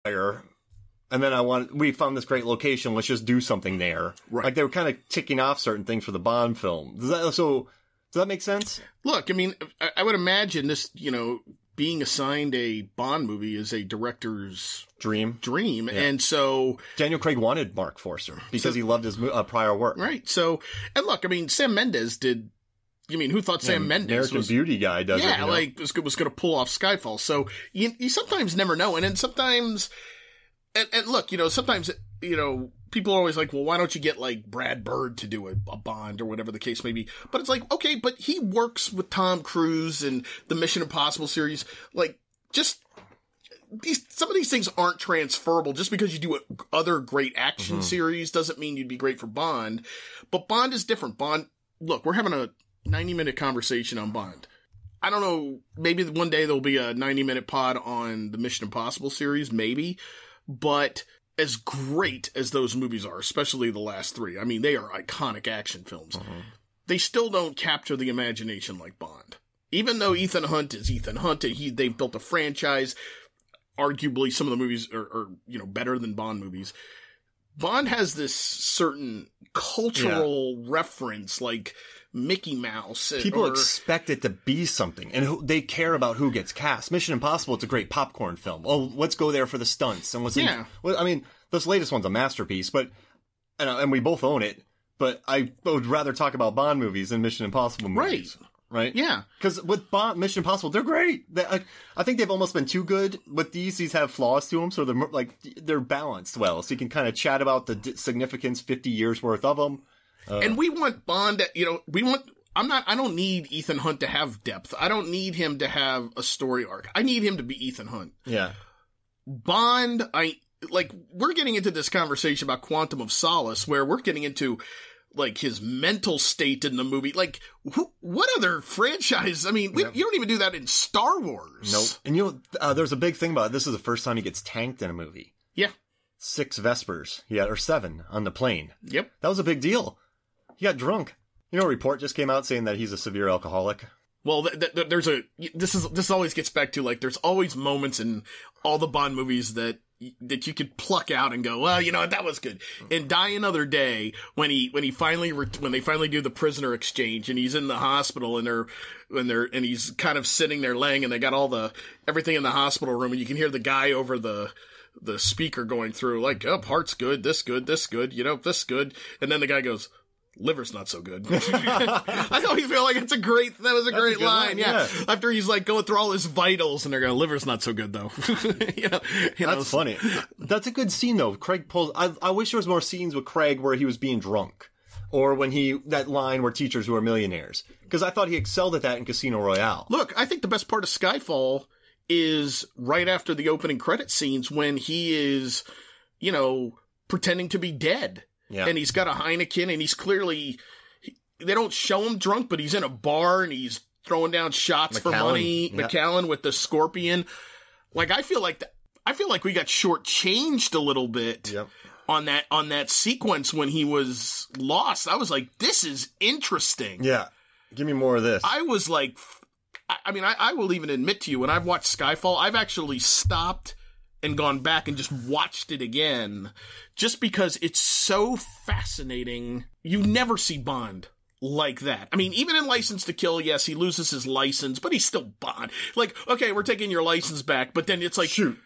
fire, and then we found this great location, let's just do something there. Right. Like, they were kind of ticking off certain things for the Bond film. Does that make sense? Look, I mean, I would imagine this, being assigned a Bond movie is a director's dream. Yeah. And so Daniel Craig wanted Mark Forster because he loved his prior work. Right. So, and look, I mean, Sam Mendes did, who thought Sam Mendes American Beauty guy does it. Yeah, was going to pull off Skyfall. So you sometimes never know. And then sometimes, and look, sometimes, people are always like, well, why don't you get like Brad Bird to do a Bond or whatever the case may be? But it's like, okay, but he works with Tom Cruise and the Mission Impossible series. Like, just some of these things aren't transferable. Just because you do other great action series doesn't mean you'd be great for Bond. But Bond is different. Bond, look, we're having a 90-minute conversation on Bond. I don't know, maybe one day there'll be a 90-minute pod on the Mission Impossible series, maybe. But as great as those movies are, especially the last three, I mean, they are iconic action films. They still don't capture the imagination like Bond. Even though Ethan Hunt is Ethan Hunt, and they've built a franchise, arguably some of the movies are better than Bond movies. Bond has this certain cultural reference, like Mickey Mouse. People expect it to be something, and they care about who gets cast. Mission Impossible, it's a great popcorn film. Oh, let's go there for the stunts. And I mean, this latest one's a masterpiece, but and we both own it, but I would rather talk about Bond movies than Mission Impossible movies. Right? Yeah. Because with Mission Impossible, they're great. I think they've almost been too good. With these have flaws to them, so they're balanced well. So you can kind of chat about the significance, 50 years worth of them. And we want Bond, I don't need Ethan Hunt to have depth. I don't need him to have a story arc. I need him to be Ethan Hunt. Yeah. Bond, we're getting into this conversation about Quantum of Solace, where we're getting into like his mental state in the movie. Like, what other franchise? I mean, you don't even do that in Star Wars. Nope. And there's a big thing about it. This is the first time he gets tanked in a movie. Yeah. 6 Vespers. or 7 on the plane. Yep. That was a big deal. He got drunk. A report just came out saying that he's a severe alcoholic. Well, this always gets back to, like, there's always moments in all the Bond movies that you could pluck out and go, well, that was good. And Die Another Day, when they finally do the prisoner exchange, and he's in the hospital, and he's kind of sitting there laying, and they got everything in the hospital room, and you can hear the guy over the speaker going through, like, oh, heart's good, this good, this good, this good. And then the guy goes, liver's not so good. I always feel like that was a great line. Yeah. After he's like going through all his vitals, and they're going, liver's not so good though. That's funny. That's a good scene though. Craig pulls, I wish there was more scenes with Craig where he was being drunk. Or when that line where teachers who are millionaires. Because I thought he excelled at that in Casino Royale. Look, I think the best part of Skyfall is right after the opening credit scenes when he is, pretending to be dead. Yeah. And he's got a Heineken, and he's clearly, they don't show him drunk, but he's in a bar and he's throwing down shots for money. Yep. McAllen with the scorpion. Like, I feel like we got shortchanged a little bit on that sequence when he was lost. I was like, this is interesting. Yeah. Give me more of this. I was like, I will even admit to you, when I've watched Skyfall, I've actually stopped and gone back and just watched it again, just because it's so fascinating. You never see Bond like that. I mean, even in License to Kill, yes, he loses his license, but he's still Bond. Like, okay, we're taking your license back, but then it's like, shoot.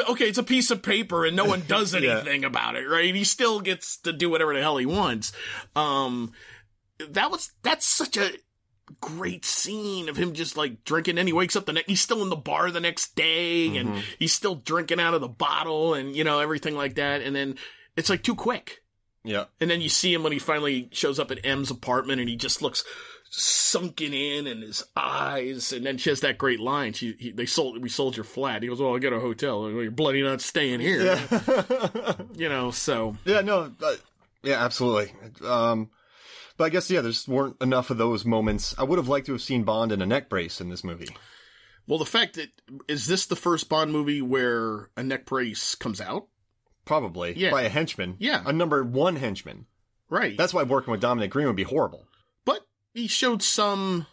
Okay, it's a piece of paper and no one does anything about it, right? He still gets to do whatever the hell he wants. That's such a great scene of him just like drinking, and he wakes up he's still in the bar the next day, and he's still drinking out of the bottle, and everything like that, and then it's like too quick. Yeah. And then you see him when he finally shows up at M's apartment, and he just looks sunken in his eyes, and then she has that great line. We sold your flat. He goes, well, I'll get a hotel. Well, you're bloody not staying here. Yeah. So. Yeah, no. Yeah, absolutely. But I guess, there just weren't enough of those moments. I would have liked to have seen Bond in a neck brace in this movie. Well, the fact that, is this the first Bond movie where a neck brace comes out? Probably. Yeah. By a henchman. Yeah. A number 1 henchman. Right. That's why working with Dominic Green would be horrible. But he showed some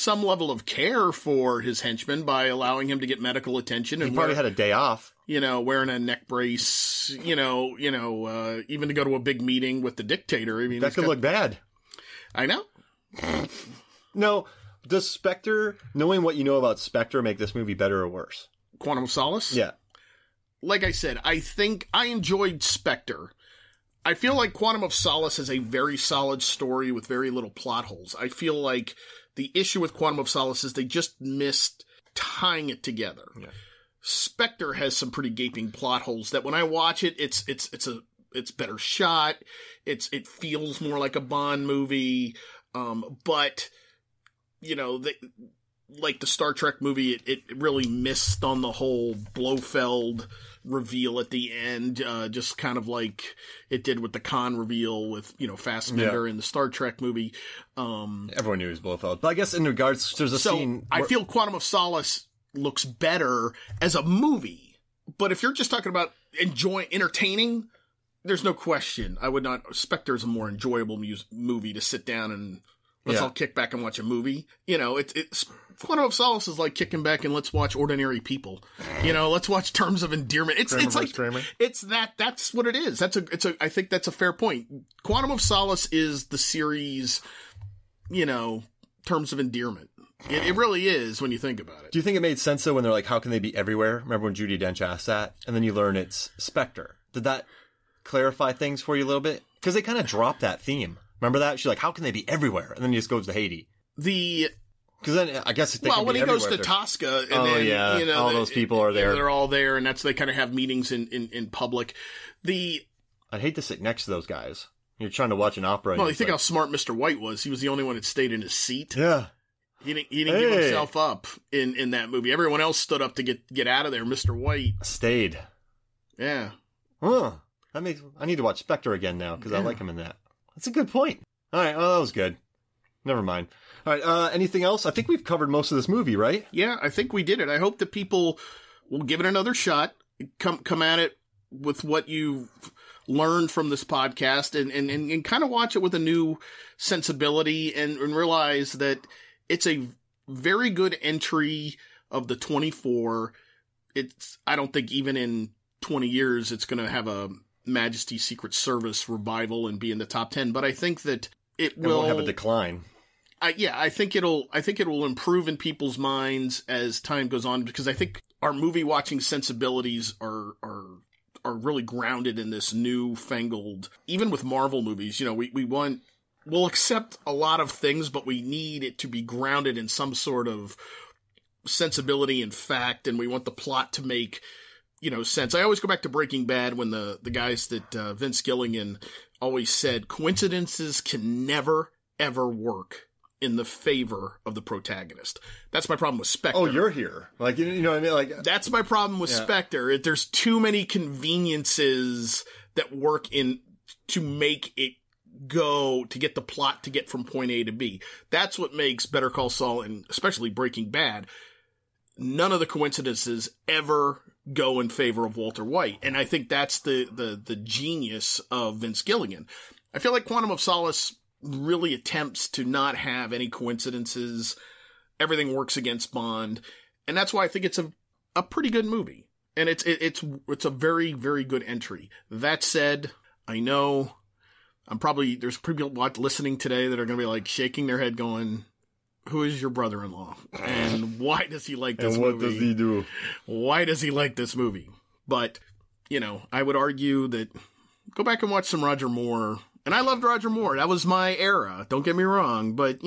level of care for his henchman by allowing him to get medical attention. He probably had a day off. wearing a neck brace, even to go to a big meeting with the dictator. I mean, that could look bad. I know. No, does Spectre, knowing what you know about Spectre, make this movie better or worse? Quantum of Solace? Yeah. Like I said, I think I enjoyed Spectre. I feel like Quantum of Solace is a very solid story with very little plot holes. I feel like the issue with Quantum of Solace is they just missed tying it together. Yeah. Spectre has some pretty gaping plot holes that when I watch it, it's better shot. It feels more like a Bond movie. But like the Star Trek movie, it really missed on the whole Blofeld reveal at the end, just kind of like it did with the Khan reveal with, Fassbender in the Star Trek movie. Everyone knew it was Blofeld. But I guess in regards, there's a scene... I feel Quantum of Solace looks better as a movie. But if you're just talking about entertaining, there's no question. I would not... Spectre is a more enjoyable movie to sit down and let's all kick back and watch a movie. It's Quantum of Solace is like kicking back and let's watch Ordinary People. Let's watch Terms of Endearment. That's what it is. I think that's a fair point. Quantum of Solace is the series, Terms of Endearment. It really is when you think about it. Do you think it made sense though when they're like, how can they be everywhere? Remember when Judi Dench asked that? And then you learn it's Spectre. Did that clarify things for you a little bit? Because they kind of dropped that theme. Remember that? She's like, how can they be everywhere? And then he just goes to Haiti. Because then I guess when he goes to Tosca, and all those people are there. They're all there, and they kind of have meetings in public. I'd hate to sit next to those guys. You're trying to watch an opera. Well, you think how smart Mr. White was? He was the only one that stayed in his seat. Yeah. He didn't give himself up in that movie. Everyone else stood up to get out of there. Mr. White stayed. Yeah. Huh. I need to watch Spectre again now because I like him in that. That's a good point. All right. Oh, that was good. Never mind. All right. Anything else? I think we've covered most of this movie, right? Yeah, I think we did it. I hope that people will give it another shot. Come at it with what you've learned from this podcast and kind of watch it with a new sensibility and realize that it's a very good entry of the 24. I don't think even in 20 years it's going to have a Majesty's Secret Service revival and be in the top 10, but I think that it will have a decline. I think it'll improve in people's minds as time goes on, because I think our movie watching sensibilities are really grounded in this newfangled, even with Marvel movies, we'll accept a lot of things, but we need it to be grounded in some sort of sensibility and fact, and we want the plot to make sense. I always go back to Breaking Bad when the guys that Vince Gilligan always said coincidences can never, ever work in the favor of the protagonist. That's my problem with Spectre. Oh, you're here. Like, you know what I mean? Like, that's my problem with Spectre. There's too many conveniences that work to make it go to get the plot to get from point A to B. That's what makes Better Call Saul and especially Breaking Bad. None of the coincidences ever go in favor of Walter White. And I think that's the genius of Vince Gilligan. I feel like Quantum of Solace really attempts to not have any coincidences. Everything works against Bond. And that's why I think it's a pretty good movie. And it's a very, very good entry. That said, I know there's people listening today that are going to be like shaking their head going, who is your brother-in-law? And why does he like this movie? And what does he do? Why does he like this movie? But, I would argue that go back and watch some Roger Moore. And I loved Roger Moore. That was my era. Don't get me wrong. But,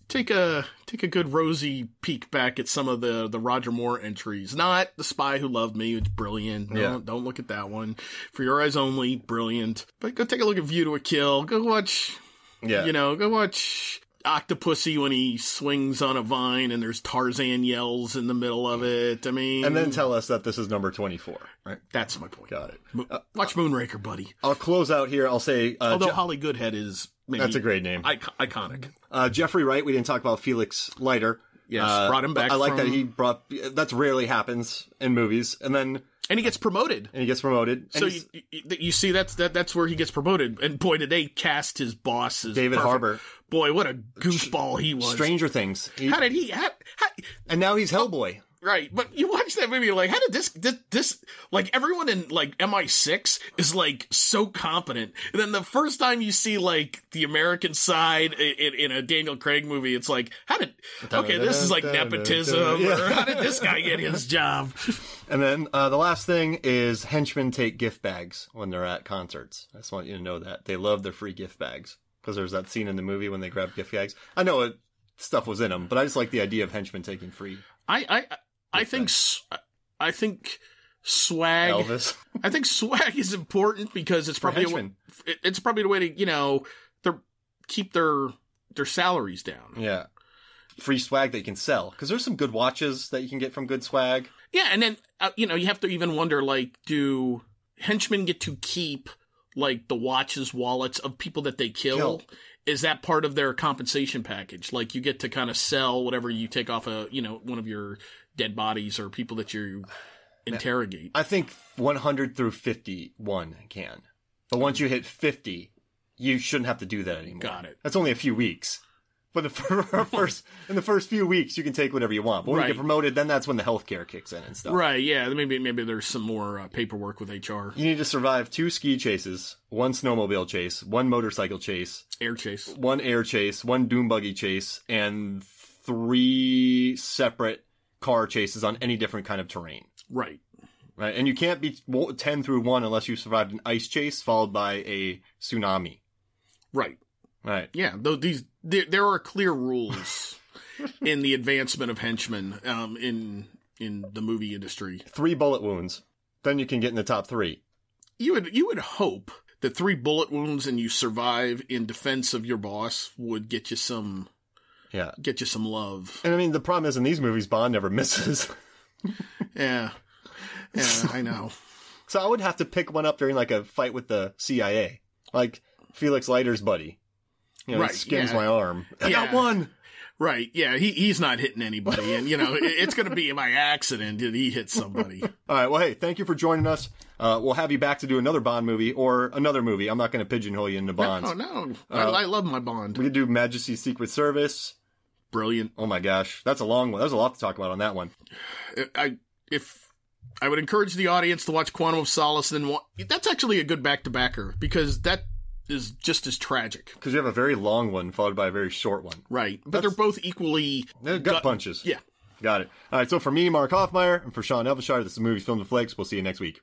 take a good rosy peek back at some of the Roger Moore entries. Not The Spy Who Loved Me. It's brilliant. No, don't look at that one. For Your Eyes Only, brilliant. But go take a look at View to a Kill. Go watch, go watch Octopussy when he swings on a vine and there's Tarzan yells in the middle of it. I mean... And then tell us that this is number 24, right? That's my point. Got it. Watch Moonraker, buddy. I'll close out here. I'll say... although Holly Goodhead is... maybe that's a great name. Iconic. Jeffrey Wright, we didn't talk about Felix Leiter. Yes, brought him back. I like that he brought... That's rarely happens in movies. And then... And he gets promoted. So you see, that's where he gets promoted. And boy, did they cast his boss as David perfect. Harbour. Boy, what a goofball he was. Stranger Things. How did he... And now he's Hellboy. Right, but you watch that movie, you're like, how did this, like, everyone in, like, MI6 is, like, so competent. And then the first time you see, like, the American side in a Daniel Craig movie, it's like, this is like nepotism, or how did this guy get his job? And then the last thing is henchmen take gift bags when they're at concerts. I just want you to know that. They love their free gift bags. Because there's that scene in the movie when they grab gift bags. I know stuff was in them, but I just like the idea of henchmen taking free. I think swag. Elvis. I think swag is important because it's probably the way to keep their salaries down. Yeah, free swag that you can sell because there's some good watches that you can get from good swag. Yeah, and then you have to even wonder, like, do henchmen get to keep, like, the watches, wallets of people that they kill? Is that part of their compensation package? Like, you get to kind of sell whatever you take off one of your dead bodies or people that you interrogate. I think 100 through 51 can. But once you hit 50, you shouldn't have to do that anymore. Got it. That's only a few weeks. But in the first few weeks, you can take whatever you want. But when you get promoted, then that's when the healthcare kicks in and stuff. Right, yeah. Maybe there's some more paperwork with HR. You need to survive 2 ski chases, 1 snowmobile chase, 1 motorcycle chase. Air chase. 1 air chase, 1 dune buggy chase, and 3 separate car chases on any different kind of terrain. Right. Right, and you can't be 10 through 1 unless you survived an ice chase followed by a tsunami. Right. Right. Yeah, though there are clear rules in the advancement of henchmen in the movie industry. 3 bullet wounds, then you can get in the top 3. You would hope that 3 bullet wounds and you survive in defense of your boss would get you some love. And I mean, the problem is in these movies, Bond never misses. Yeah, I know. So I would have to pick one up during like a fight with the CIA, like Felix Leiter's buddy. He skins my arm. I got one. Right, yeah, he's not hitting anybody, and, it's going to be by accident that he hits somebody. All right, well, hey, thank you for joining us. We'll have you back to do another Bond movie, or another movie. I'm not going to pigeonhole you into Bonds. No. I love my Bond. We could do Majesty's Secret Service. Brilliant. Oh, my gosh. That's a long one. There's a lot to talk about on that one. I would encourage the audience to watch Quantum of Solace, that's actually a good back-to-backer, because that is just as tragic. Because you have a very long one followed by a very short one. Right. But they're both equally... They're gut punches. Yeah. Got it. All right, so for me, Mark Hoffmeyer, and for Sean Elvishire, this is Movies, Films, and Flakes. We'll see you next week.